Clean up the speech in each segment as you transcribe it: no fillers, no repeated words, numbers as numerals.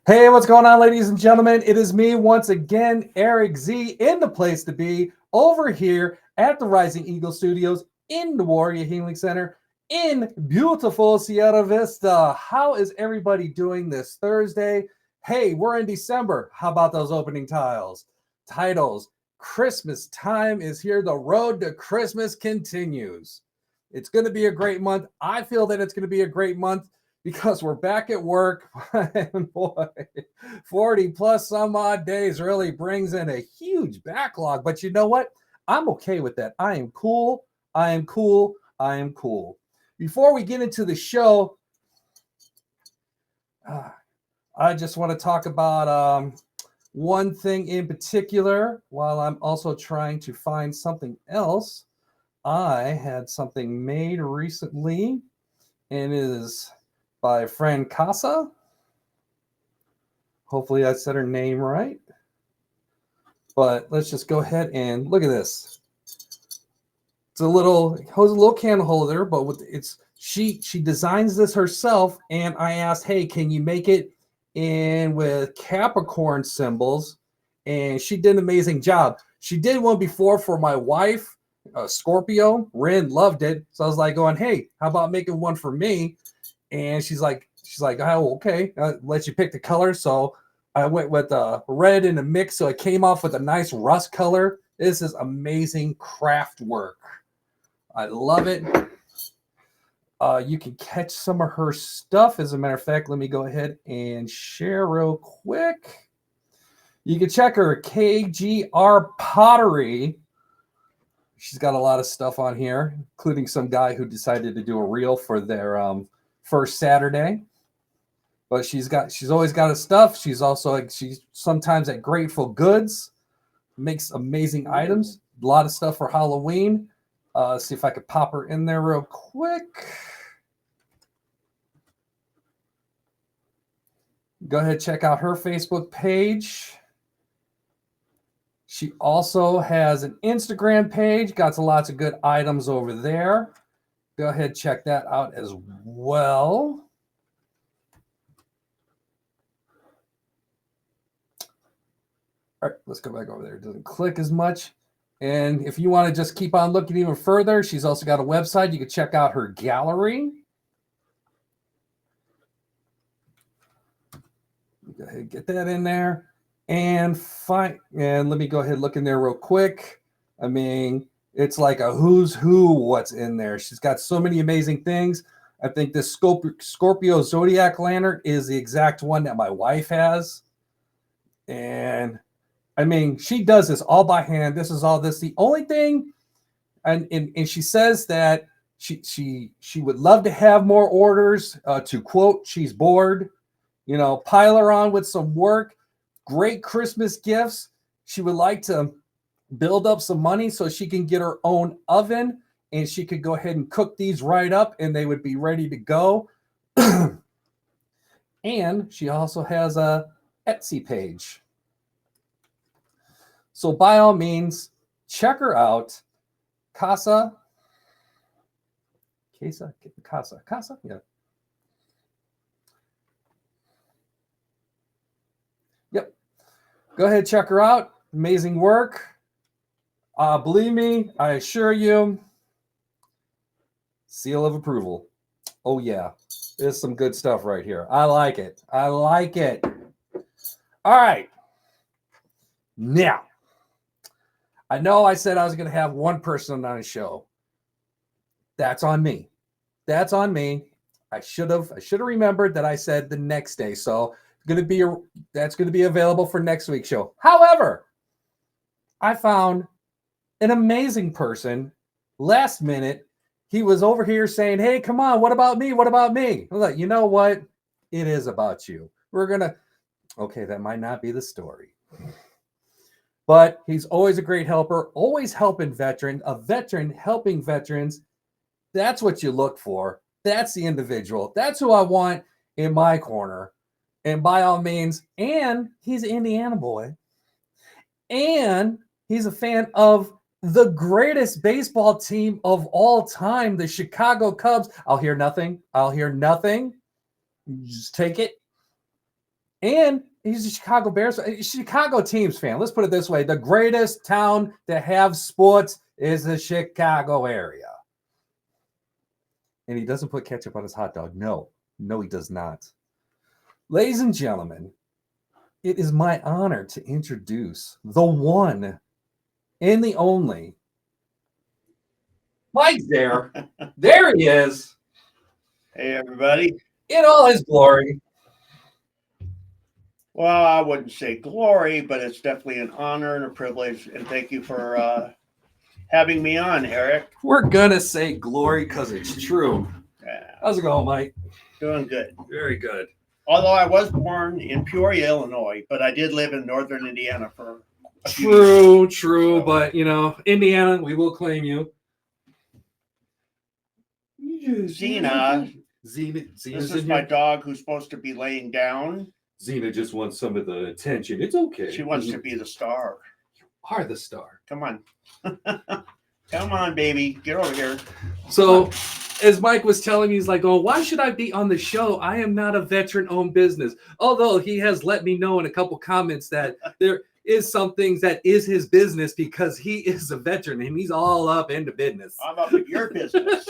Hey, what's going on, ladies and gentlemen? It is me once again, Erik Z, in the place to be over here at the Rising Eagle Studios in the Warrior Healing Center in beautiful Sierra Vista. How is everybody doing this Thursday? Hey, we're in December. How about those opening titles? Christmas time is here. The road to Christmas continues. It's going to be a great month. I feel that it's going to be a great month because we're back at work. And boy, 40 plus some odd days really brings in a huge backlog. But you know what? I'm okay with that. I am cool. I am cool. I am cool. Before we get into the show, I just want to talk about one thing in particular while I'm also trying to find something else. I had something made recently, and it is by friend Kasia. Hopefully I said her name right. But let's just go ahead and look at this. It's a little candle holder, but she designs this herself, and I asked, hey, can you make it in with Capricorn symbols? And she did an amazing job. She did one before for my wife, Scorpio. Rin loved it. So I was like going, hey, how about making one for me? And she's like, oh, okay. Let you pick the color. So I went with red in a mix. So it came off with a nice rust color. This is amazing craft work. I love it. You can catch some of her stuff. As a matter of fact, let me go ahead and share real quick. You can check her KGR Pottery. She's got a lot of stuff on here, including some guy who decided to do a reel for their first Saturday. But she's always got her stuff. She's sometimes at Grateful Goods, makes amazing items. A lot of stuff for Halloween. See if I could pop her in there real quick. Go ahead, check out her Facebook page. She also has an Instagram page. Got lots of good items over there. Go ahead, check that out as well. All right, let's go back over there. It doesn't click as much. And if you want to just keep on looking even further, she's also got a website. You can check out her gallery. Go ahead and get that in there. And let me go ahead and look in there real quick. I mean, it's like a who's who what's in there. She's got so many amazing things. I think this Scorpio Zodiac lantern is the exact one that my wife has. And I mean, she does this all by hand. This is all this. The only thing, and she says that she would love to have more orders. To quote, she's bored. You know, pile her on with some work. Great Christmas gifts. She would like to build up some money so she can get her own oven, and she could go ahead and cook these right up, and they would be ready to go. And she also has a Etsy page. So by all means, check her out. Kasia, yeah. Yep. Go ahead, check her out. Amazing work. Believe me, I assure you, seal of approval. Oh yeah, there's some good stuff right here. I like it. I like it. All right. Now, I know I said I was going to have one person on the show. That's on me. That's on me. I should have remembered that I said the next day. So that's going to be available for next week's show. However, I found an amazing person last minute. He was over here saying, hey, come on, what about me? What about me? I was like, you know what? It is about you. Okay, that might not be the story. But he's always a great helper, always helping veterans, a veteran helping veterans. That's what you look for. That's the individual. That's who I want in my corner. And by all means, and he's an Indiana boy. And he's a fan of the greatest baseball team of all time, the Chicago Cubs. I'll hear nothing. Just take it. And he's a Chicago Bears, Chicago teams fan. Let's put it this way. The greatest town to have sports is the Chicago area. And he doesn't put ketchup on his hot dog. No, he does not. Ladies and gentlemen, it is my honor to introduce the one and the only Mike Zehr. There he is. Hey, everybody. In all his glory. Well, I wouldn't say glory, but it's definitely an honor and a privilege. And thank you for having me on, Erik. We're going to say glory because it's true. Yeah. How's it going, Mike? Doing good. Very good. Although I was born in Peoria, Illinois, but I did live in northern Indiana for a few years. True. So. But, Indiana, we will claim you. Xena. This is my dog who's supposed to be laying down. Xena just wants some of the attention. It's okay. She wants to be the star. You are the star. Come on. Come on, baby. Get over here. So, as Mike was telling me, he's like, oh, why should I be on the show? I am not a veteran-owned business. Although he has let me know in a couple comments that there is some things that is his business because he is a veteran and he's all up into business. I'm up in your business,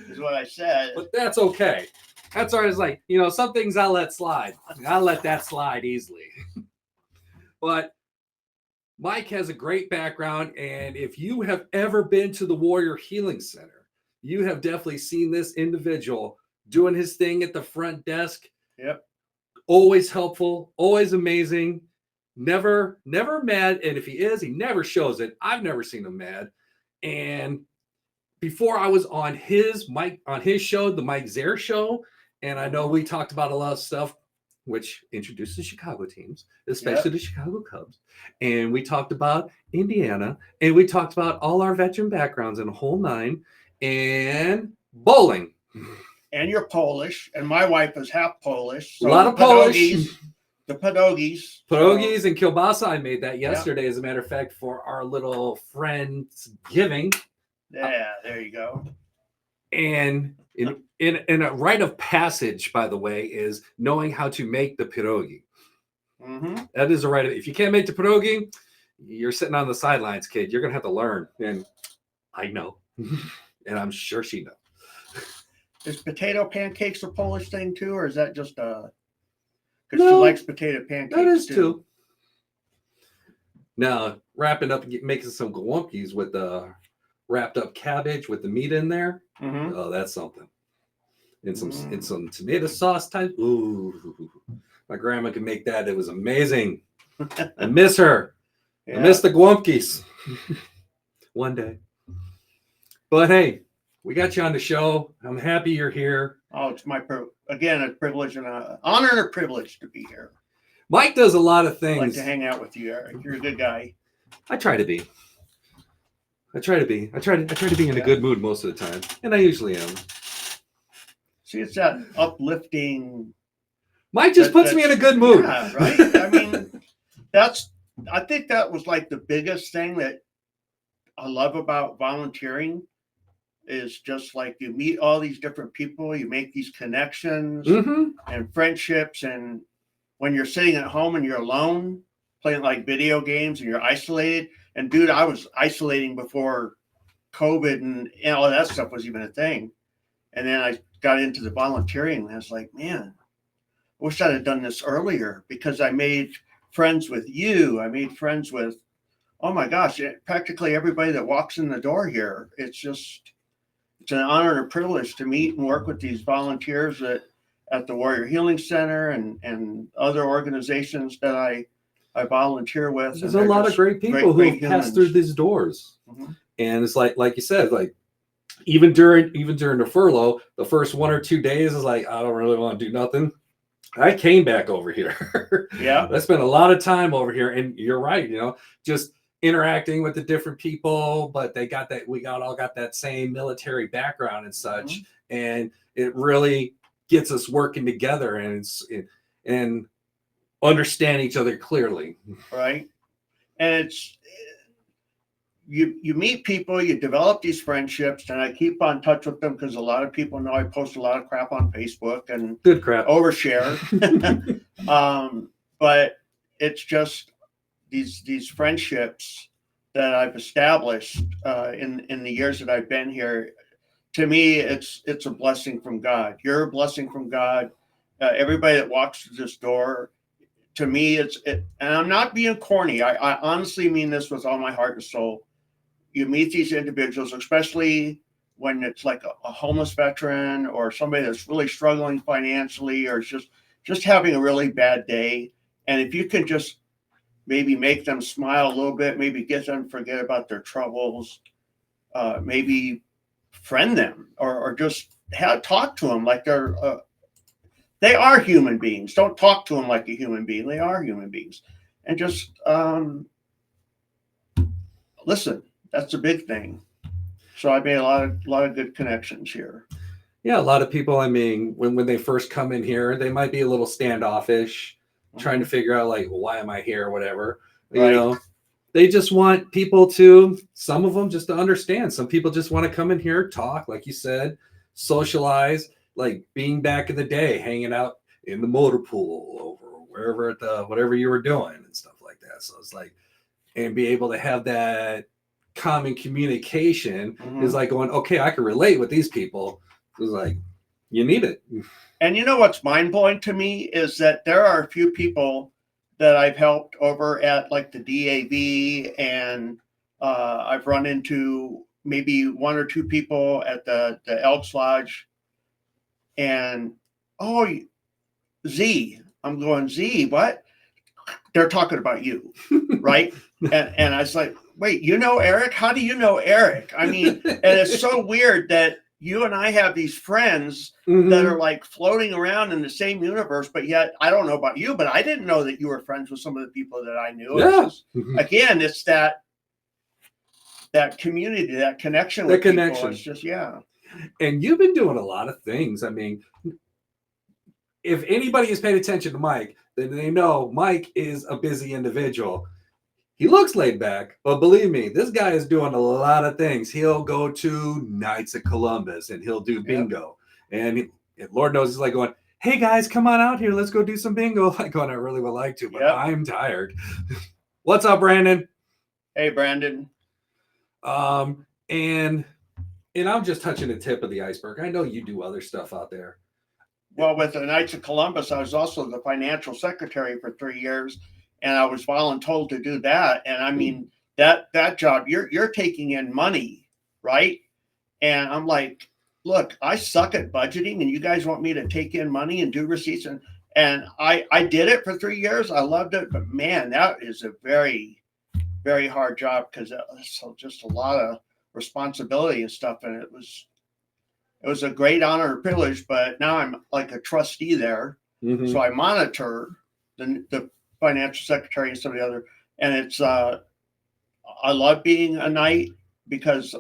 is what I said. But that's okay. That's all right. It's like, some things I'll let slide. I'll let that slide easily. But Mike has a great background. And if you have ever been to the Warrior Healing Center, you have definitely seen this individual doing his thing at the front desk. Yep. Always helpful, always amazing, never mad. And if he is, he never shows it. I've never seen him mad. And before I was on his show, the Mike Zehr show, and I know we talked about a lot of stuff, which introduced the Chicago teams, especially the Chicago Cubs. And we talked about Indiana, and we talked about all our veteran backgrounds in a whole nine, and bowling. And you're Polish, and my wife is half Polish. So a lot of Polish. The pierogies. Pierogies and kielbasa. I made that yesterday, as a matter of fact, for our little Friendsgiving. Yeah, there you go. And in a rite of passage, by the way, is knowing how to make the pierogi. Mm-hmm. That is a rite. If you can't make the pierogi, you're sitting on the sidelines, kid. You're gonna have to learn. And I know, and I'm sure she knows. Is potato pancakes a Polish thing too, or is that just because she likes potato pancakes? That is too. Now wrapping up and making some gołąbkis with the wrapped up cabbage with the meat in there. Mm-hmm. Oh, that's something. And some tomato sauce type. Ooh, my grandma could make that. It was amazing. I miss her. Yeah. I miss the gołąbkis. One day. But hey, we got you on the show. I'm happy you're here. Oh, it's my a privilege and an honor and a privilege to be here. Mike does a lot of things. I like to hang out with you, Erik. You're a good guy. I try to be. I try to be in a good mood most of the time, and I usually am. See, it's that uplifting. Mike just puts me in a good mood. Yeah, right. I mean, I think that was like the biggest thing that I love about volunteering is just like you meet all these different people, you make these connections and friendships, and when you're sitting at home and you're alone playing like video games and you're isolated. And dude, I was isolating before COVID and all that stuff was even a thing. And then I got into the volunteering and I was like, man, I wish I'd have done this earlier because I made friends with you. I made friends with, oh my gosh, practically everybody that walks in the door here. It's an honor and a privilege to meet and work with these volunteers at the Warrior Healing Center and other organizations that I volunteer with. There's a lot of great people who pass through these doors. Mm-hmm. And it's like you said, like even during the furlough, the first 1 or 2 days is like, I don't really want to do nothing. I came back over here. Yeah. I spent a lot of time over here. And you're right, just interacting with the different people, but we all got that same military background and such. Mm-hmm. And it really gets us working together and understand each other clearly. Right. And it's you meet people, you develop these friendships, and I keep on touch with them because a lot of people know I post a lot of crap on Facebook and good crap overshare. But it's just these friendships that I've established in the years that I've been here. To me, it's a blessing from God. You're a blessing from God. Everybody that walks through this door, to me, and I'm not being corny. I honestly mean this with all my heart and soul. You meet these individuals, especially when it's like a homeless veteran or somebody that's really struggling financially or just having a really bad day. And if you can just maybe make them smile a little bit, maybe get them to forget about their troubles, maybe friend them or just talk to them like they are human beings. Don't talk to them like a human being. They are human beings. And just listen. That's a big thing. So I made a lot of good connections here. Yeah, a lot of people, I mean, when they first come in here, they might be a little standoffish, trying to figure out like, well, why am I here or whatever. Right. You know, they just want people to, some of them just to understand. Some people just want to come in here, talk, like you said, socialize, like being back in the day, hanging out in the motor pool or wherever at the whatever you were doing and stuff like that. So it's like, and be able to have that common communication is like going, okay, I can relate with these people. It's like, you need it. And you know what's mind blowing to me is that there are a few people that I've helped over at like the DAV, and I've run into maybe one or two people at the Elks Lodge, and Z, I'm going, Z, what? They're talking about you, right? and I was like, wait, you know Erik? How do you know Erik? I mean, and it's so weird that you and I have these friends that are like floating around in the same universe, but yet I don't know about you, but I didn't know that you were friends with some of the people that I knew. Yeah. It's just, again, it's that community, that connection with people. It's just, yeah. And you've been doing a lot of things. I mean, if anybody has paid attention to Mike, then they know Mike is a busy individual. He looks laid back, but believe me, this guy is doing a lot of things. He'll go to Knights of Columbus and he'll do bingo. And Lord knows he's like going, hey guys, come on out here. Let's go do some bingo. Like going, I really would like to, but I'm tired. What's up, Brandon? Hey, Brandon. And I'm just touching the tip of the iceberg. I know you do other stuff out there. Well, with the Knights of Columbus, I was also the financial secretary for 3 years, and I was voluntold to do that. And I mean, that job, you're taking in money, right? And I'm like, look, I suck at budgeting, and you guys want me to take in money and do receipts, and I did it for 3 years. I loved it, but man, that is a very, very hard job because it's just a lot of responsibility and stuff, and it was a great honor and privilege, but now I'm like a trustee there. So I monitor the financial secretary and some of the other, and it's, I love being a knight because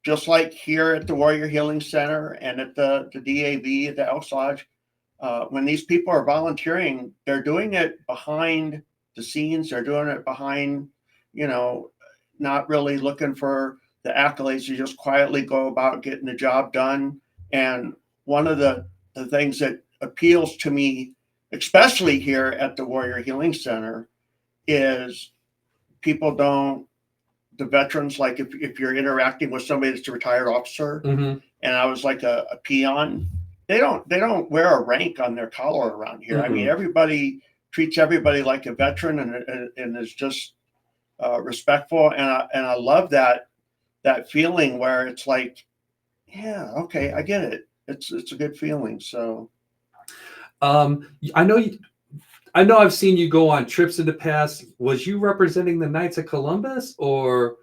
just like here at the Warrior Healing Center and at the DAV, at the Elks Lodge, when these people are volunteering, they're doing it behind the scenes. They're doing it behind, not really looking for the accolades. You just quietly go about getting the job done. And one of the things that appeals to me, especially here at the Warrior Healing Center, is the veterans, like if you're interacting with somebody that's a retired officer, and I was like a peon, they don't wear a rank on their collar around here. I mean, everybody treats everybody like a veteran and is just respectful. And I love that feeling where it's like, yeah, okay, I get it. It's a good feeling. So, I know I've seen you go on trips in the past. Was you representing the Knights of Columbus, or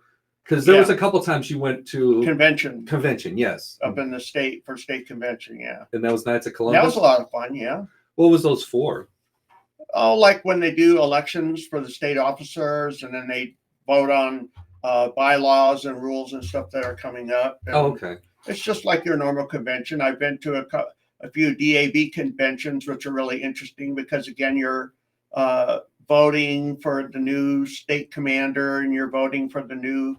because there was a couple times you went to convention, yes, up in the state convention, yeah, and that was Knights of Columbus. That was a lot of fun, yeah. What was those for? Oh, like when they do elections for the state officers, and then they vote on bylaws and rules and stuff that are coming up. And okay. It's just like your normal convention. I've been to a few DAV conventions, which are really interesting because, again, you're voting for the new state commander and you're voting for the new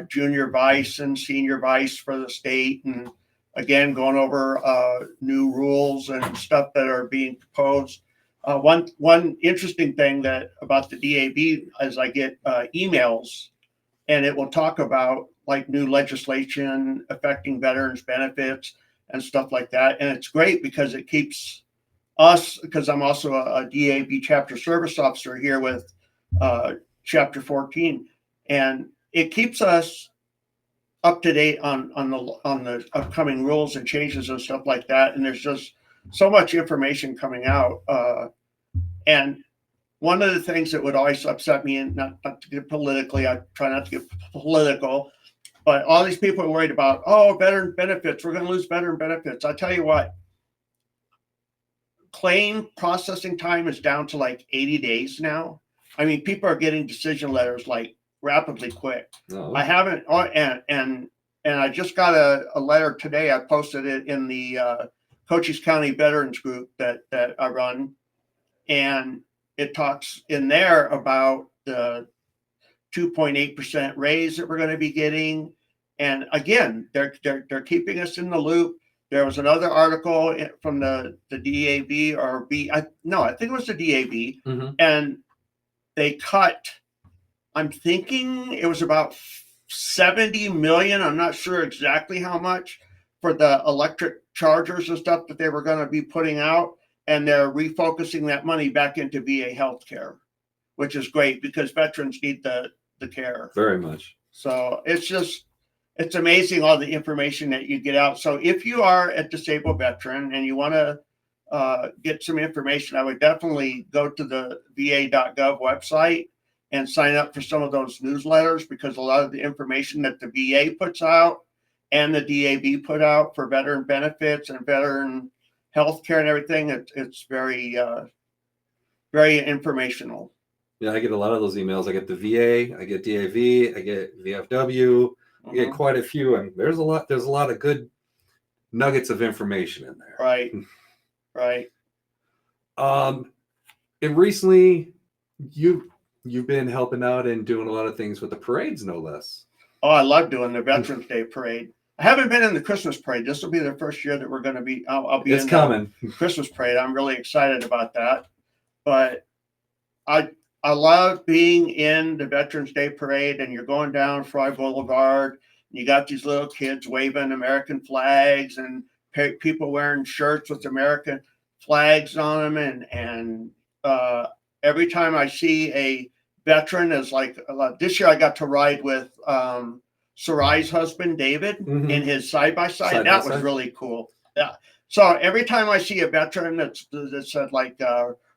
junior vice and senior vice for the state. And, again, going over new rules and stuff that are being proposed. One interesting thing that about the DAB is I get emails, and it will talk about like new legislation affecting veterans benefits and stuff like that. And it's great because it keeps us, because I'm also a DAB chapter service officer here with chapter 14, and it keeps us up to date on the upcoming rules and changes and stuff like that. And there's just so much information coming out. And one of the things that would always upset me, and not to get politically, I try not to get political, but all these people are worried about, oh, veteran benefits, we're going to lose veteran benefits. I tell you what, claim processing time is down to like 80 days now. I mean, people are getting decision letters like rapidly quick. Oh. I haven't, and I just got a letter today. I posted it in the Cochise County Veterans Group that I run, and it talks in there about the 2.8% raise that we're going to be getting. And again, they're keeping us in the loop. There was another article from the DAB or I think it was the DAB, Mm-hmm. and they cut, I'm thinking it was about 70 million. I'm not sure exactly how much for the electric chargers and stuff that they were going to be putting out. And they're refocusing that money back into VA healthcare, which is great because veterans need the care. Very much. So it's amazing all the information that you get out. So if you are a disabled veteran and you want to get some information, I would definitely go to the va.gov website and sign up for some of those newsletters, because a lot of the information that the VA puts out and the DAB put out for veteran benefits and veteran healthcare and everything, it's very very informational. Yeah, I get a lot of those emails. I get the VA, I get DAV, I get VFW, I get quite a few, and there's a lot of good nuggets of information in there. Right. And recently you've been helping out and doing a lot of things with the parades, no less. Oh, I love doing the Veterans Day parade. I haven't been in the Christmas parade. This will be the first year that we're going to be. I'll be. It's in coming. The Christmas parade. I'm really excited about that. But I love being in the Veterans Day parade, and you're going down Fry Boulevard. And you got these little kids waving American flags, and people wearing shirts with American flags on them. And every time I see a veteran, is like this year I got to ride with Sarai's husband, David, in his side-by-side. That was really cool. Yeah. So every time I see a veteran that said like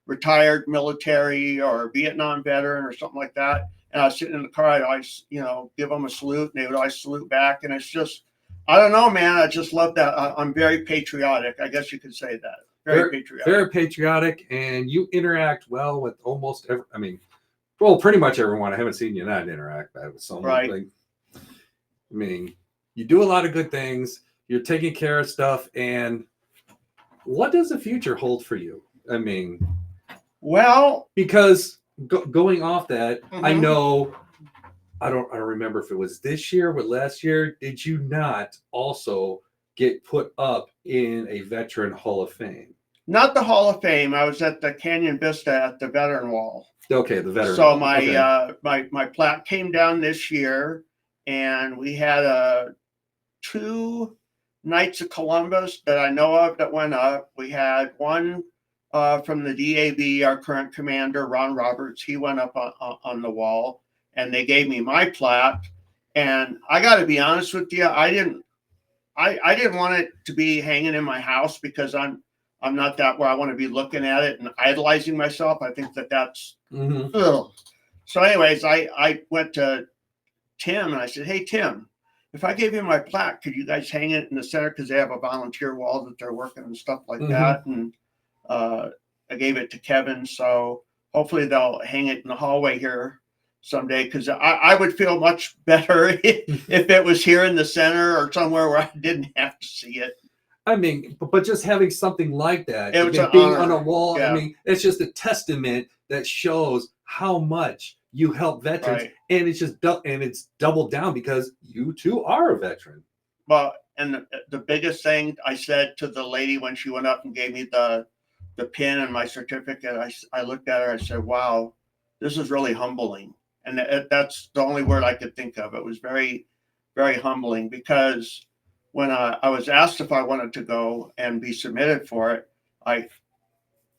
retired military or Vietnam veteran or something like that, and I was sitting in the car, I'd always, give them a salute, and they would always salute back. And it's just, I don't know, man. I just love that. I'm very patriotic. I guess you could say that. Very patriotic. Very patriotic, and you interact well with almost pretty much everyone. I haven't seen you not interact with someone. Right. You do a lot of good things. You're taking care of stuff. And what does the future hold for you? Well, because going off that, I know, I don't remember if it was this year or last year. Did you not also get put up in a Veteran Hall of Fame? Not the Hall of Fame. I was at the Canyon Vista at the Veteran Wall. Okay, the Veteran Wall. So my plaque came down this year, and we had 2 Knights of Columbus that I know of that went up. We had one from the DAB, our current commander, Ron Roberts. He went up on the wall, and they gave me my plaque. And I got to be honest with you, I didn't want it to be hanging in my house, because I'm not that where I want to be looking at it and idolizing myself. I think that's. So anyways, I went to Tim and I said, hey, Tim, if I gave you my plaque, could you guys hang it in the center? Because they have a volunteer wall that they're working and stuff like that. And I gave it to Kevin. So hopefully they'll hang it in the hallway here someday, because I would feel much better if it was here in the center or somewhere where I didn't have to see it. But just having something like that, it was being on a wall, yeah. It's just a testament that shows how much you help veterans, right. And it's just it's doubled down because you too are a veteran. Well, and the biggest thing I said to the lady when she went up and gave me the the pin and my certificate, I looked at her. I said, "Wow, this is really humbling." And that's the only word I could think of. It was very, very humbling because when I was asked if I wanted to go and be submitted for it, I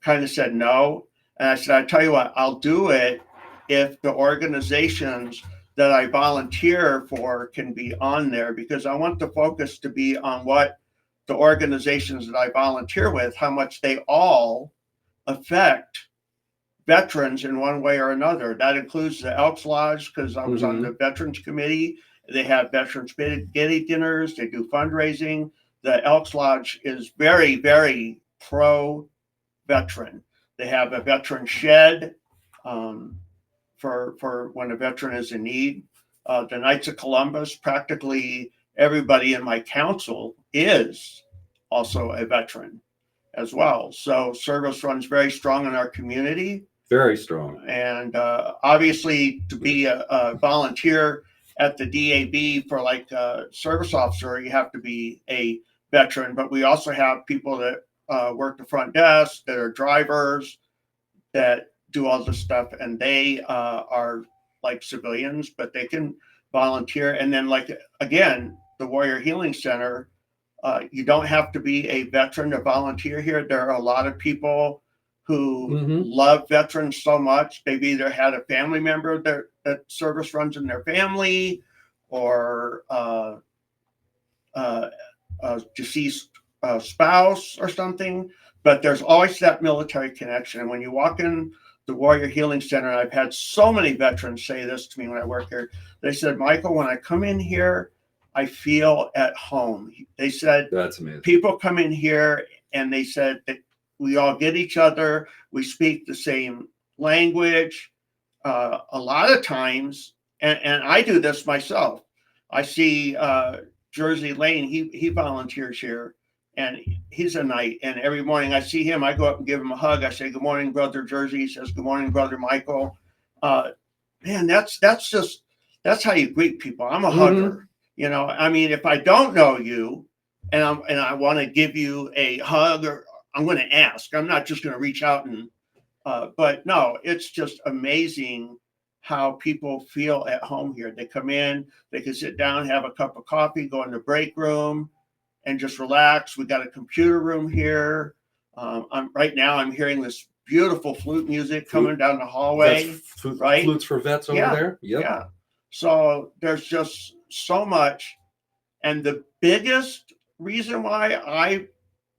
kind of said no. And I said, "I tell you what, I'll do it if the organizations that I volunteer for can be on there, because I want the focus to be on what the organizations that I volunteer with, how much they all affect veterans in one way or another." That includes the Elks Lodge, because I was on the Veterans Committee. They have Veterans Spaghetti dinners. They do fundraising. The Elks Lodge is very, very pro-veteran. They have a veteran shed for when a veteran is in need. The Knights of Columbus, practically everybody in my council is also a veteran as well. So service runs very strong in our community. Very strong. And obviously, to be a volunteer at the DAB for like a service officer, you have to be a veteran. But we also have people that work the front desk, that are drivers, that do all this stuff, and they are like civilians, but they can volunteer. And then, like, again, the Warrior Healing Center, you don't have to be a veteran to volunteer here. There are a lot of people who love veterans so much. They've either had a family member that service runs in their family, or a deceased spouse or something. But there's always that military connection. And when you walk in the Warrior Healing Center, and I've had so many veterans say this to me when I work here, they said, "Michael, when I come in here, I feel at home." They said, "That's amazing. People come in here and they said that we all get each other. We speak the same language. A lot of times, and I do this myself. I see Jersey Lane. He volunteers here, and he's a knight. And every morning I see him, I go up and give him a hug. I say, "Good morning, Brother Jersey." He says, "Good morning, Brother Michael." Man, that's how you greet people. I'm a hugger. You know, I mean, if I don't know you and I want to give you a hug, or I'm going to ask. I'm not just going to reach out and. But no, it's just amazing how people feel at home here. They come in, they can sit down, have a cup of coffee, go in the break room, and just relax. We got a computer room here. Right now I'm hearing this beautiful flute music coming down the hallway. Right? Flutes for vets over there. Yep. Yeah. So there's just so much. And the biggest reason why I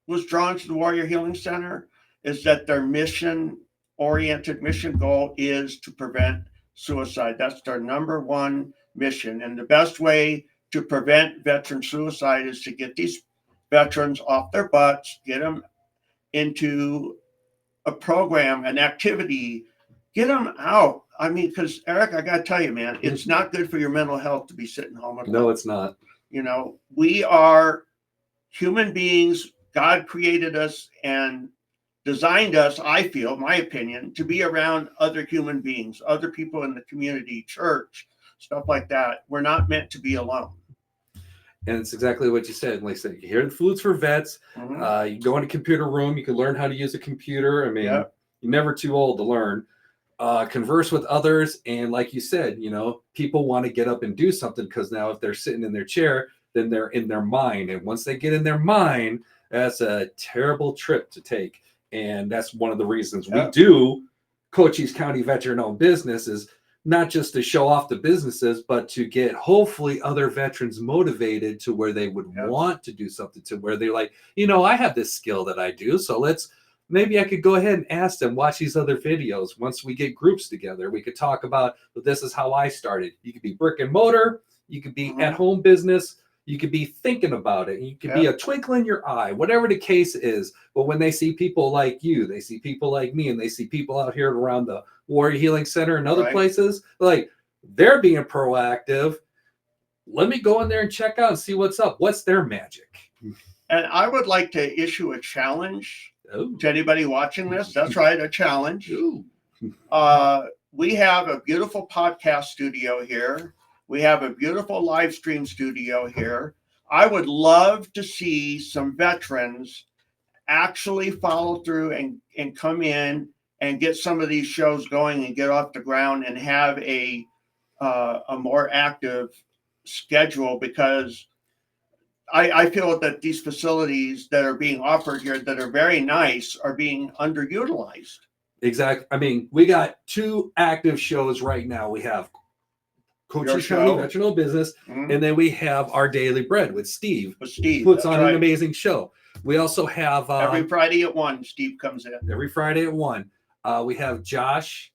was drawn to the Warrior Healing Center is that their mission-oriented mission goal is to prevent suicide. That's their number one mission. And the best way to prevent veteran suicide is to get these veterans off their butts, get them into a program, an activity, get them out. I mean, because Eric, I got to tell you, man, it's not good for your mental health to be sitting home. No, it's not. You know, we are human beings. God created us and designed us, I feel, my opinion, to be around other human beings, other people in the community, church, stuff like that. We're not meant to be alone. And it's exactly what you said. Like I said, you hear the flutes for vets. You go in a computer room. You can learn how to use a computer. I mean, you're never too old to learn. Converse with others. And like you said, you know, people want to get up and do something, because now if they're sitting in their chair, then they're in their mind. And once they get in their mind, that's a terrible trip to take. And that's one of the reasons we do Cochise County veteran-owned business, is not just to show off the businesses, but to get hopefully other veterans motivated to where they would want to do something, to where they're like, you know, I have this skill that I do. So maybe I could go ahead and ask them, watch these other videos. Once we get groups together, we could talk about, well, this is how I started. You could be brick and mortar. You could be at home business. You could be thinking about it. You could be a twinkle in your eye, whatever the case is. But when they see people like you, they see people like me, and they see people out here around the Warrior Healing Center and other places, like, they're being proactive. Let me go in there and check out and see what's up. What's their magic? And I would like to issue a challenge to anybody watching this. That's right, a challenge. We have a beautiful podcast studio here. We have a beautiful live stream studio here. I would love to see some veterans actually follow through and come in and get some of these shows going and get off the ground and have a more active schedule, because I feel that these facilities that are being offered here that are very nice are being underutilized. Exactly. I mean, we got 2 active shows right now. We have Cochise County Veterinary Business, and then we have Our Daily Bread with Steve. Puts on an amazing show. We also have every Friday at 1. Steve comes in every Friday at 1. We have Josh,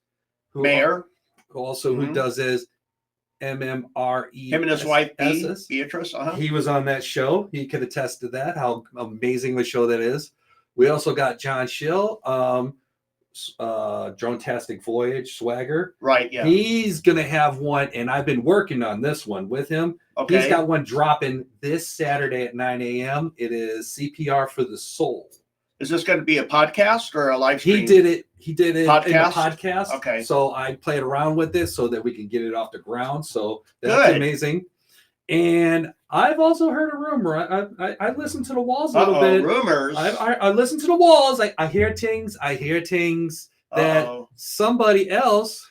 Mayor, who does his MMRE. Him and his wife Beatrice. He was on that show. He could attest to that. How amazing the show that is. We also got John Schill. Drone-tastic Voyage Swagger. Right, yeah. He's gonna have one, and I've been working on this one with him. Okay. He's got one dropping this Saturday at 9 a.m. It is CPR for the Soul. Is this going to be a podcast or a live stream? He did it podcast? in a podcast. Okay. So I played around with it so that we can get it off the ground. So that's amazing. And I've also heard a rumor. I listen to the walls a little bit. Rumors. I listen to the walls. I hear things that somebody else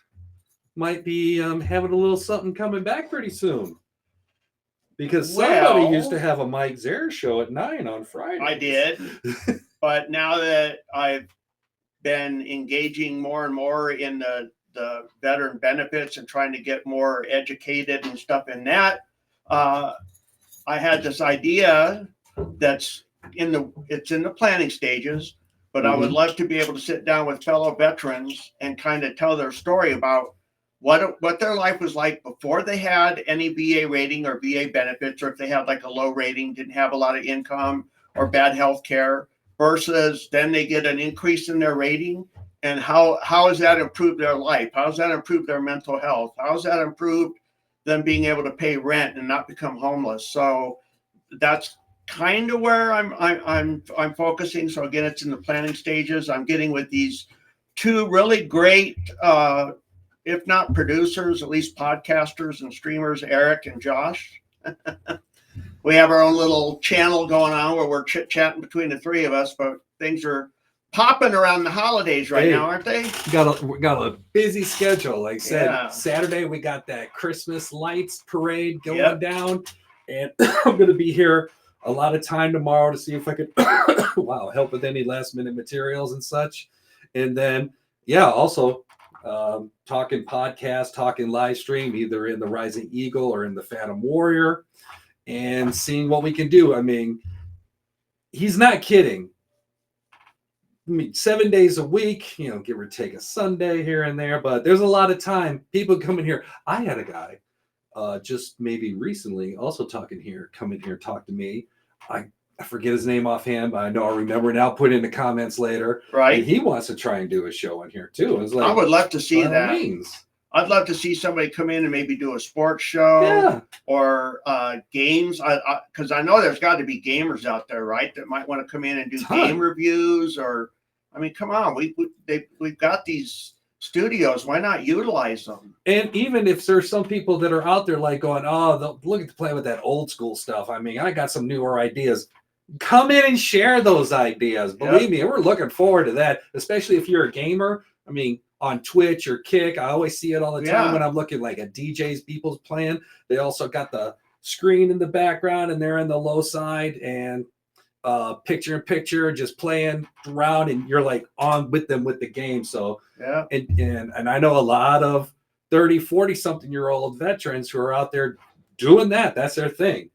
might be having a little something coming back pretty soon. Because somebody used to have a Mike Zehr show at 9 on Friday. I did. But now that I've been engaging more and more in the veteran benefits and trying to get more educated and stuff in that, I had this idea that's in the planning stages, but I would love to be able to sit down with fellow veterans and kind of tell their story about what their life was like before they had any VA rating or VA benefits, or if they had like a low rating, didn't have a lot of income or bad health care, versus then they get an increase in their rating, and how has that improved their life? How has that improved their mental health? How has that improved them being able to pay rent and not become homeless? So that's kind of where I'm focusing. So again, it's in the planning stages. I'm getting with these 2 really great, if not producers, at least podcasters and streamers, Erik and Josh. We have our own little channel going on where we're chit-chatting between the 3 of us, but things are popping around the holidays now, aren't they? We got a busy schedule. Like I said, Saturday we got that Christmas lights parade going down, and I'm going to be here a lot of time tomorrow to see if I could help with any last-minute materials and such. And then, also talking podcast, talking live stream, either in the Rising Eagle or in the Phantom Warrior, and seeing what we can do. I mean, he's not kidding. I mean, 7 days a week, give or take a Sunday here and there, but there's a lot of time. People come in here. I had a guy just maybe recently also come in here, talk to me. I forget his name offhand, but I know I'll remember, and I'll put in the comments later. Right. And he wants to try and do a show in here too. It's like, I would love to see that. I'd love to see somebody come in and maybe do a sports show or games. Because I know there's got to be gamers out there, right, that might want to come in and do game reviews. Or, I mean, come on, we've got these studios. Why not utilize them? And even if there's some people that are out there like going, look at the play with that old school stuff. I mean, I got some newer ideas. Come in and share those ideas. Believe me, we're looking forward to that, especially if you're a gamer. I mean, on Twitch or Kick, I always see it all the time when I'm looking like at DJs, people's playing. They also got the screen in the background, and they're in the low side, and picture in picture, just playing around, and you're like on with them with the game. So and I know a lot of 30, 40 something year old veterans who are out there doing that. That's their thing.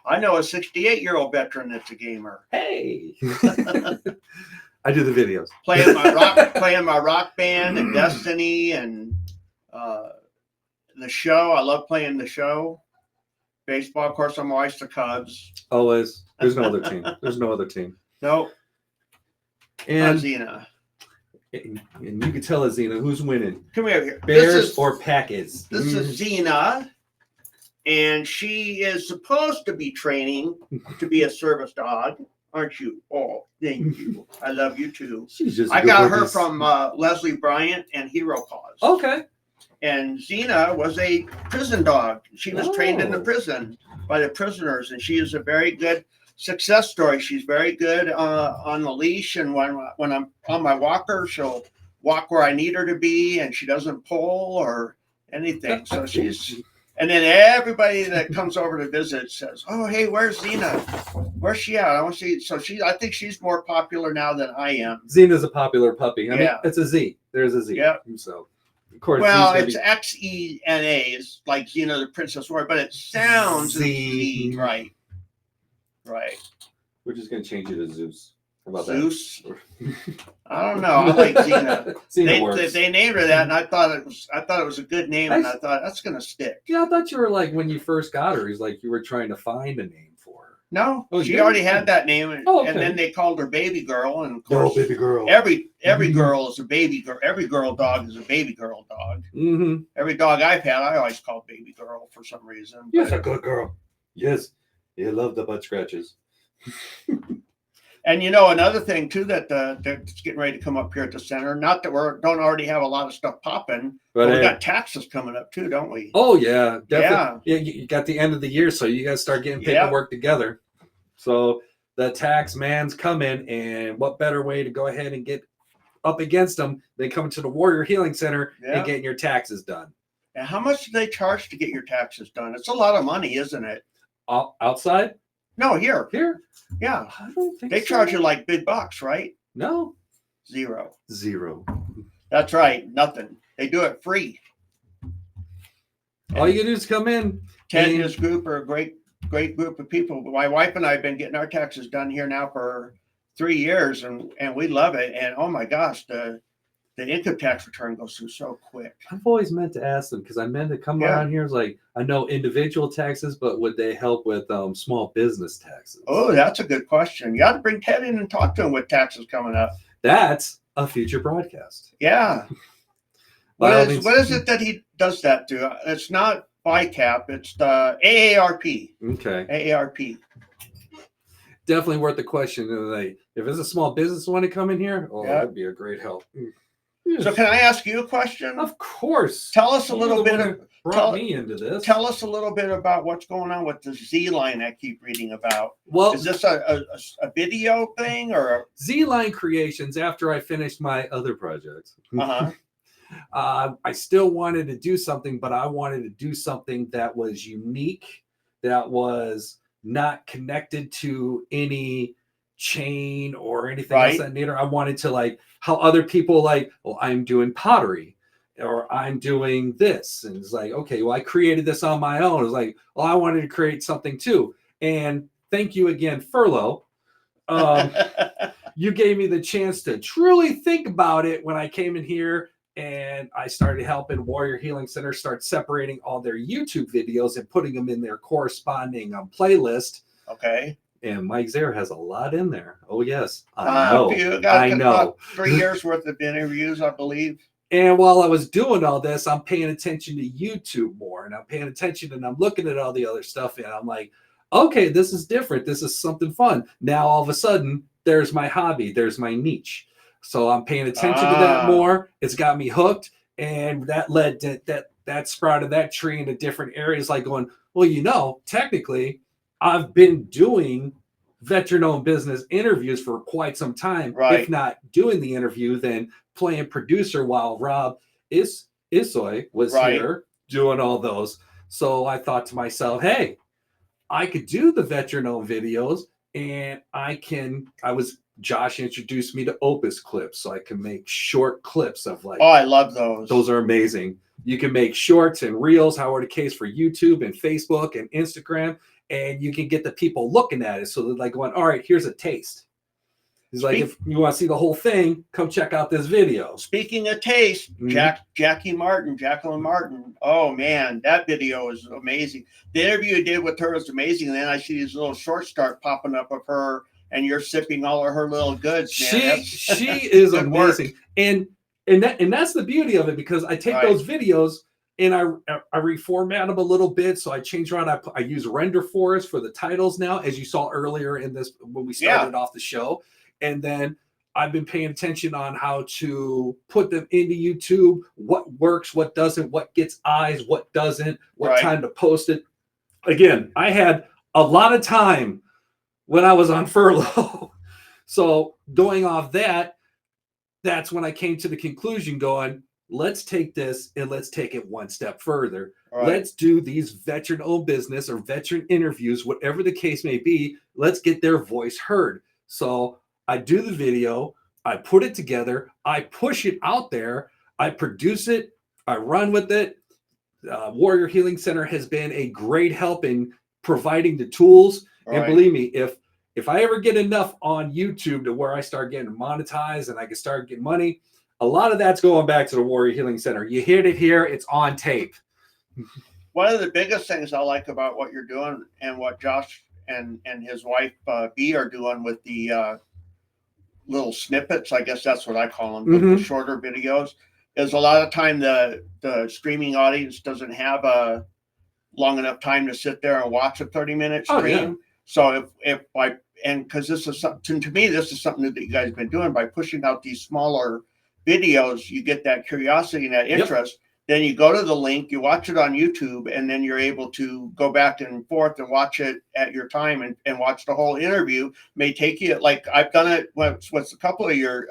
I know a 68-year-old veteran that's a gamer. Hey. I do the videos. Playing my rock band and Destiny and the show. I love playing the show. Baseball, of course, I'm always the Cubs. Always. There's no other team. There's no other team. Nope. And Xena. And you can tell Xena who's winning. Come here. Bears or Packers. This is Xena. And she is supposed to be training to be a service dog. Aren't you? Oh, thank you. I love you too. I got her from Leslie Bryant and Hero Cause. Okay. And Xena was a prison dog. She was trained in the prison by the prisoners, and she is a very good. success story. She's very good on the leash, and when I'm on my walker, she'll walk where I need her to be, and she doesn't pull or anything. So she's, and then everybody that comes over to visit says, "Oh, hey, where's Zena? Where's she at? I want to see." So I think she's more popular now than I am. Zena's a popular puppy. I mean, it's a Z. There's a Z. Yeah. So, of course. Well, it's Xena. It's like Xena, the Princess Warrior, but it sounds Z. Right. Right. We're just gonna change it to Zeus. How about Zeus? I don't know. I like Xena. Xena they named her that, and I thought it was a good name, and I thought that's gonna stick. Yeah, I thought you were like when you first got her. He's like you were trying to find a name for her. No, she already had that name, and, okay. and then they called her Baby Girl, and of course, baby girl. Every girl is a baby girl. Every girl dog is a baby girl dog. Mm-hmm. Every dog I've had, I always called Baby Girl for some reason. Yes, a good girl. Yes, you love the butt scratches. And another thing too that's getting ready to come up here at the center. Not that don't already have a lot of stuff popping, but we got taxes coming up too, don't we? Oh yeah, definitely. Yeah, you got the end of the year, so you guys start getting paperwork together. So the tax man's coming, and what better way to go ahead and get up against them than coming to the Warrior Healing Center and getting your taxes done? And how much do they charge to get your taxes done? It's a lot of money, isn't it? Outside? No, here. Here? Yeah. I don't think they charge you like big bucks, right? No. Zero. That's right. Nothing. They do it free. All you do is come in. Ted and his group are a great group of people. My wife and I have been getting our taxes done here now for 3 years, and we love it. And oh my gosh, the income tax return goes through so quick. I've always meant to ask them because I meant to come around here. It's like, I know individual taxes, but would they help with small business taxes? Oh, that's a good question. You got to bring Ted in and talk to him with taxes coming up. That's a future broadcast. Yeah. What is it that he does that to? It's not BICAP. It's the AARP. Okay. AARP. Definitely worth the question. Like, if it's a small business want to come in here, that'd be a great help. So can I ask you a question? Of course. Tell us a little bit. Brought me into this. Tell us a little bit about what's going on with the Z line I keep reading about. Well, is this a video thing or Z line creations? After I finished my other projects, I still wanted to do something, but I wanted to do something that was unique, that was not connected to any chain or anything else that nature. I wanted to like how other people like, well, I'm doing pottery or I'm doing this. And it's like, okay, well, I created this on my own. It was like, well, I wanted to create something too. And thank you again, Furlough. You gave me the chance to truly think about it when I came in here and I started helping Warrior Healing Center start separating all their YouTube videos and putting them in their corresponding playlist. Okay. And Mike Zehr has a lot in there. Oh, yes. I know. I know. 3 years worth of interviews, I believe. And while I was doing all this, I'm paying attention to YouTube more. And I'm paying attention and I'm looking at all the other stuff. And I'm like, okay, this is different. This is something fun. Now, all of a sudden, there's my hobby. There's my niche. So I'm paying attention to that more. It's got me hooked. And that led to that sprouted that tree into different areas, like going, well, technically, I've been doing veteran-owned business interviews for quite some time. If not doing the interview, then playing producer while Rob Isoy was here doing all those. So I thought to myself, hey, I could do the veteran-owned videos, and Josh introduced me to Opus clips, so I can make short clips of like. Oh, I love those. Those are amazing. You can make shorts and reels, however the case for YouTube and Facebook and Instagram, and you can get the people looking at it. So they're like going, all right, here's a taste. He's like, if you want to see the whole thing, come check out this video. Speaking of taste, Jacqueline Martin. Oh man, that video is amazing. The interview you did with her was amazing. And then I see these little shorts start popping up of her, and you're sipping all of her little goods. Man. She is amazing. And that's the beauty of it, because I take those videos and I reformat them a little bit. So I change around. I use Render Forest for the titles now, as you saw earlier in this when we started off the show. And then I've been paying attention on how to put them into YouTube, what works, what doesn't, what gets eyes, what doesn't, what time to post it. Again, I had a lot of time when I was on furlough. So going off that, that's when I came to the conclusion going, let's take this and let's take it one step further. Right. Let's do these veteran-owned business or veteran interviews, whatever the case may be. Let's get their voice heard. So I do the video, I put it together, I push it out there, I produce it, I run with it. Warrior Healing Center has been a great help in providing the tools. Right. And believe me, if I ever get enough on YouTube to where I start getting monetized and I can start getting money, a lot of that's going back to the Warrior Healing Center. You heard it here, it's on tape. One of the biggest things I like about what you're doing and what Josh and his wife B are doing with the little snippets, I guess that's what I call them, Mhm. the shorter videos, is a lot of time the streaming audience doesn't have a long enough time to sit there and watch a 30-minute stream. Oh, yeah. So because this is something, to me, this is something that you guys have been doing by pushing out these smaller videos, you get that curiosity and that interest. Yep. Then you go to the link, you watch it on YouTube, and then you're able to go back and forth and watch it at your time and watch the whole interview. May take you, like I've done it with a couple of your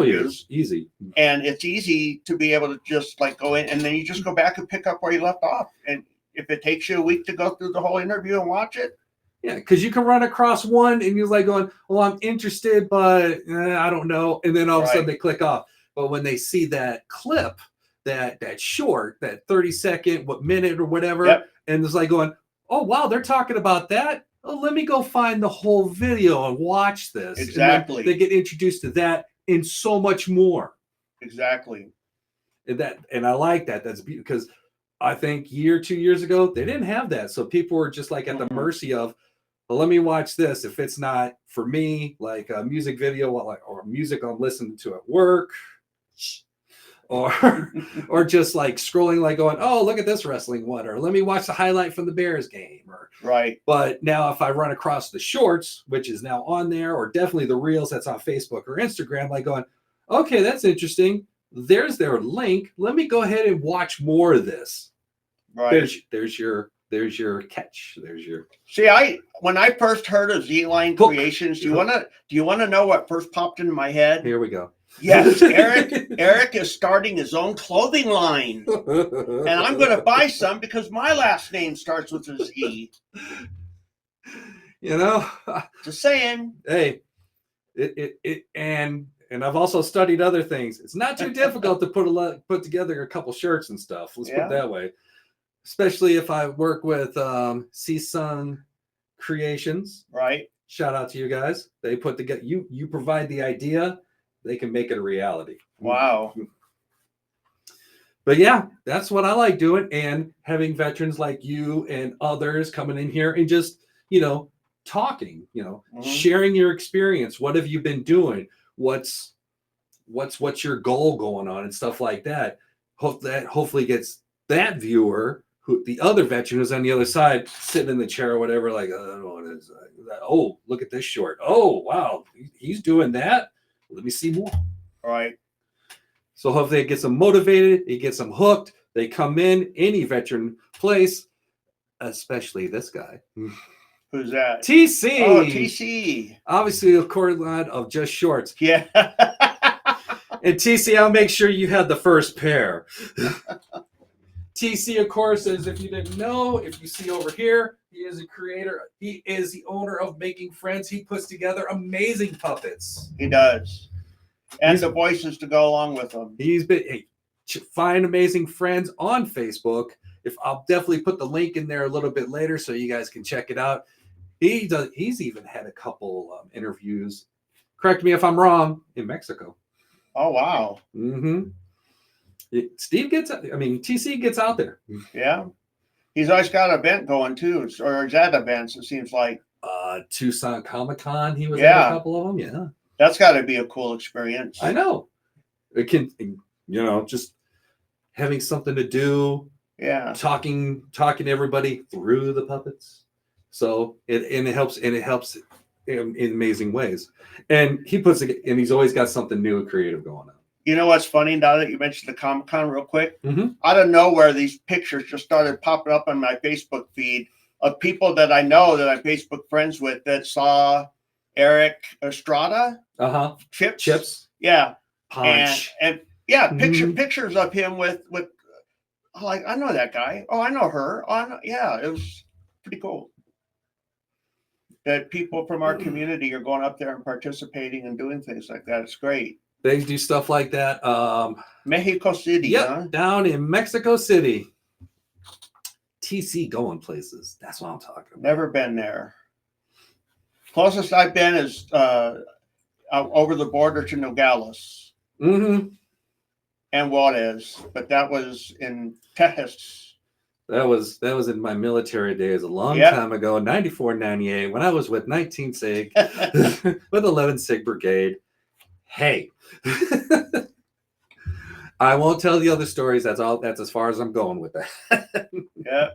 years, easy. And it's easy to be able to just like go in and then you just go back and pick up where you left off. And if it takes you a week to go through the whole interview and watch it. Yeah, because you can run across one and you're like going, well, I'm interested, but I don't know. And then all of a sudden they click off. But when they see that clip, that short, that 30-second, minute or whatever, and it's like going, oh, wow, they're talking about that. Oh, let me go find the whole video and watch this. Exactly. And they get introduced to that and so much more. Exactly. And I like that. That's because I think 2 years ago, they didn't have that. So people were just like at the mercy of, well, let me watch this. If it's not for me, like a music video or music I'm listening to at work, or just like scrolling, like going, oh, look at this wrestling one, or let me watch the highlight from the Bears game. Right. But now if I run across the shorts, which is now on there, or definitely the reels that's on Facebook or Instagram, like going, okay, that's interesting. There's their link. Let me go ahead and watch more of this. Right. There's your catch. There's your. See, when I first heard of Z-Line Creations, do you want to know what first popped into my head? Here we go. Yes, Erik is starting his own clothing line, and I'm going to buy some because my last name starts with a Z. You know, just saying. Hey, and I've also studied other things. It's not too difficult to put together a couple shirts and stuff. Let's put it that way. Especially if I work with C-Sun Creations. Right. Shout out to you guys. They put together. You provide the idea. They can make it a reality. Wow. But yeah, that's what I like doing, and having veterans like you and others coming in here and just, talking, sharing your experience. What have you been doing? What's your goal going on and stuff like that. Hopefully gets that viewer, who the other veteran who's on the other side, sitting in the chair or whatever, like, I don't know what it is. Oh, look at this short. Oh, wow, he's doing that. Let me see more. All right. So hopefully it gets them motivated. It gets them hooked. They come in any veteran place, especially this guy. Who's that? TC. Oh, TC. Obviously, a core line of just shorts. Yeah. And TC, I'll make sure you had the first pair. TC, of course, is, if you didn't know, if you see over here, he is a creator. He is the owner of Making Friends. He puts together amazing puppets. He does. And the voices to go along with them. Find Amazing Friends on Facebook. I'll definitely put the link in there a little bit later so you guys can check it out. He's even had a couple interviews, correct me if I'm wrong, in Mexico. Oh, wow. Mm-hmm. TC gets out there. Yeah. He's always got an event going too, or he's at events, it seems like. Tucson Comic-Con, he was at a couple of them, yeah. That's got to be a cool experience. I know. It can, just having something to do. Yeah. Talking to everybody through the puppets. So it helps in amazing ways. And he's always got something new and creative going on. You know what's funny, now that you mentioned the Comic-Con real quick? Mm-hmm. Out of nowhere, these pictures just started popping up on my Facebook feed of people that I know that I'm Facebook friends with that saw Erik Estrada chips. Yeah. Punch. And yeah, Mhm. pictures of him with like, I know that guy. Oh, I know her. Oh, yeah, it was pretty cool that people from our community are going up there and participating and doing things like that. It's great. They do stuff like that. Mexico City, Yep, huh? down in Mexico City. TC going places. That's what I'm talking about. Never been there. Closest I've been is over the border to Nogales and Juarez, but that was in Texas. That was in my military days a long time ago, 94, 98, when I was with 19 SIG, with 11 SIG Brigade. Hey, I won't tell the other stories. That's all. That's as far as I'm going with that. Yeah.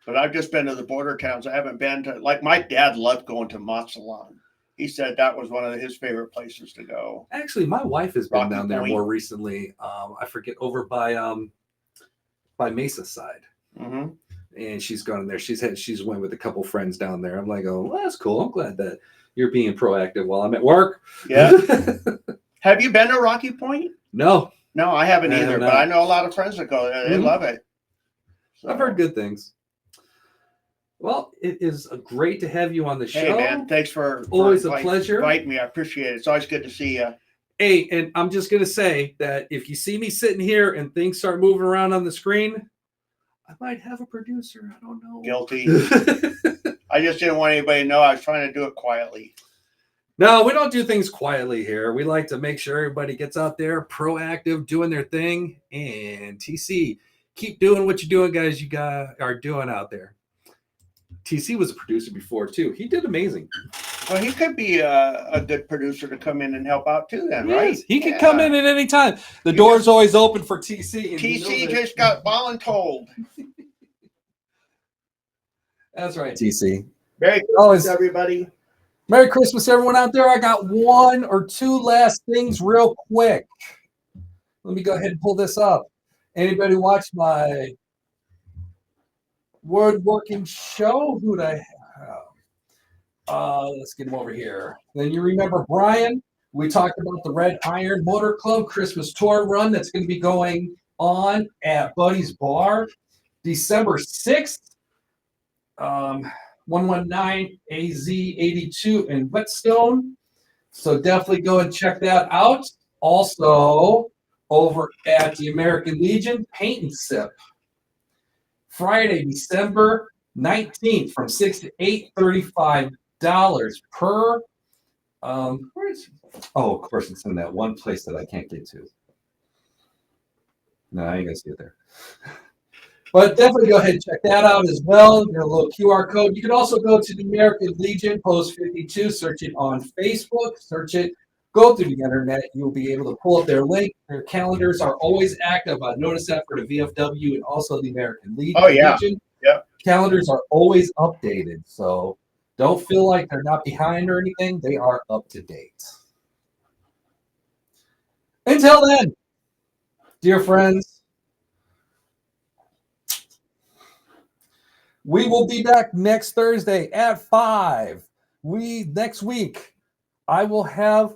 But I've just been to the border towns. I haven't been to, like, my dad loved going to Mazatlan. He said that was one of his favorite places to go. Actually, my wife has been Rocky down there Point. more recently. I forget, over by Mesa side. Mm-hmm. And she's gone in there. She's went with a couple friends down there. I'm like, oh, well, that's cool. I'm glad that you're being proactive while I'm at work. Yeah. Have you been to Rocky Point? No. No, I haven't I either, have but not. I know a lot of friends that go there. They love it. So. I've heard good things. Well, it is great to have you on the show. Hey, man, thanks for always a pleasure. Inviting me. I appreciate it. It's always good to see you. Hey, and I'm just going to say that if you see me sitting here and things start moving around on the screen, I might have a producer. I don't know. Guilty. I just didn't want anybody to know I was trying to do it quietly. No, we don't do things quietly here. We like to make sure everybody gets out there, proactive, doing their thing. And TC, keep doing what you're doing, guys. You are doing out there. TC was a producer before, too. He did amazing. Well, he could be a good producer to come in and help out, too, then, right? Yes, he can come in at any time. The door's always open for TC. And TC just got voluntold. That's right, TC. Merry Christmas, everybody. Merry Christmas, everyone out there. I got one or two last things real quick. Let me go ahead and pull this up. Anybody watch my woodworking show? Who'd I have? Let's get him over here. Then you remember Brian? We talked about the Red Iron Motor Club Christmas tour run that's going to be going on at Buddy's Bar December 6th. 119 AZ 82 in Whetstone. So definitely go and check that out. Also, over at the American Legion, Paint and Sip. Friday, December 19th from $6 to $8.35 per. Where is it? Oh, of course, it's in that one place that I can't get to. No, I ain't gonna see it there. But definitely go ahead and check that out as well. Your little QR code. You can also go to the American Legion Post 52, search it on Facebook, search it, go through the internet. You'll be able to pull up their link. Their calendars are always active. I noticed that for the VFW and also the American Legion. Oh, yeah. Yeah. Calendars are always updated. So don't feel like they're not behind or anything. They are up to date. Until then, dear friends, we will be back next Thursday at 5. Next week, I will have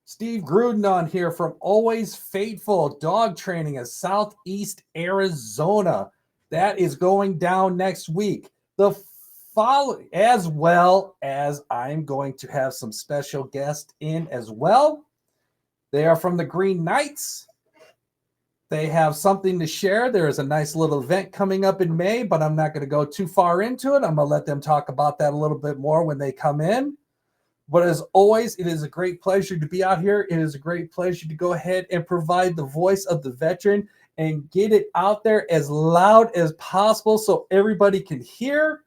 Steve Gruden on here from Always Faithful Dog Training in Southeast Arizona. That is going down next week. As well as I'm going to have some special guests in as well. They are from the Green Knights. They have something to share. There is a nice little event coming up in May, but I'm not going to go too far into it. I'm going to let them talk about that a little bit more when they come in. But as always, it is a great pleasure to be out here. It is a great pleasure to go ahead and provide the voice of the veteran and get it out there as loud as possible so everybody can hear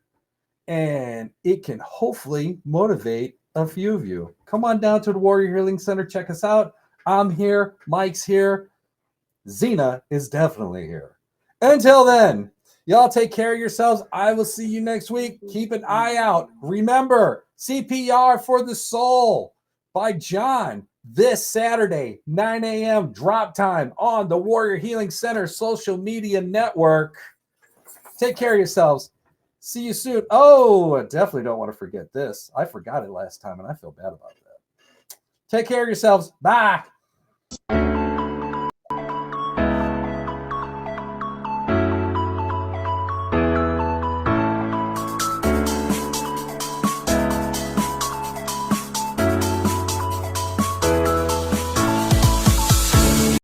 and it can hopefully motivate a few of you. Come on down to the Warrior Healing Center. Check us out. I'm here. Mike's here. Zena is definitely here. Until then, y'all take care of yourselves. I will see you next week. Keep an eye out. Remember, CPR for the Soul by John this Saturday, 9 a.m. drop time on the Warrior Healing Center social media network. Take care of yourselves. See you soon. Oh, I definitely don't want to forget this. I forgot it last time, and I feel bad about that. Take care of yourselves. Bye.